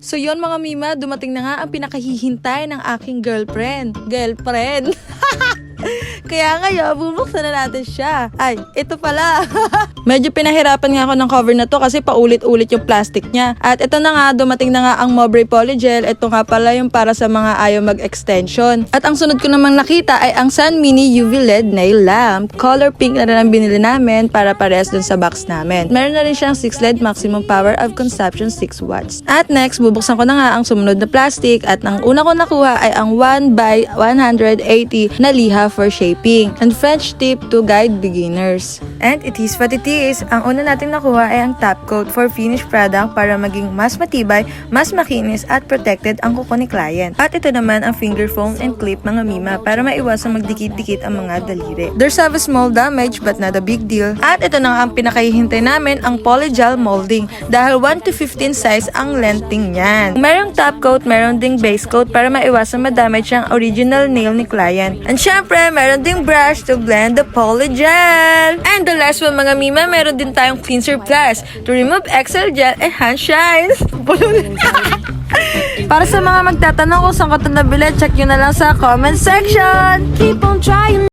So yon mga mima, dumating na nga ang pinakahihintay ng aking girlfriend. Kaya ngayon, bubuksan na natin siya. Ay, ito pala. Medyo pinahirapan nga ako ng cover na to kasi paulit-ulit yung plastic niya. At ito na nga, dumating na nga ang Mowbray Polygel. Ito nga pala yung para sa mga ayaw mag-extension. At ang sunod ko namang nakita ay ang Sun Mini UV LED Nail Lamp. Color pink na rin ang binili namin para parehas dun sa box namin. Meron na rin siyang 6 LED maximum power of consumption 6 watts. At next, bubuksan ko na nga ang sumunod na plastic. At ang una ko nakuha ay ang 1x180 na liha for shaping and French tip to guide beginners. And it is what it is. Ang una natin nakuha ay ang top coat for finished product para maging mas matibay, mas makinis at protected ang kuko ni client. At ito naman ang finger foam and clip mga mima para maiwasan magdikit-dikit ang mga daliri. There's have a small damage but not a big deal. At ito na nga ang pinakahihintay namin, ang polygel molding dahil 1 to 15 size ang lengthing niyan. Merong top coat, meron ding base coat para maiwasan madamage ang original nail ni client. And syempre, meron ding brush to blend the polygel. And the last one mga mima, meron din tayong cleanser plus to remove excess gel and hand shines. Para sa mga magtatanong kung saan ko ito nabili, check nyo na lang sa comment section. Keep on trying.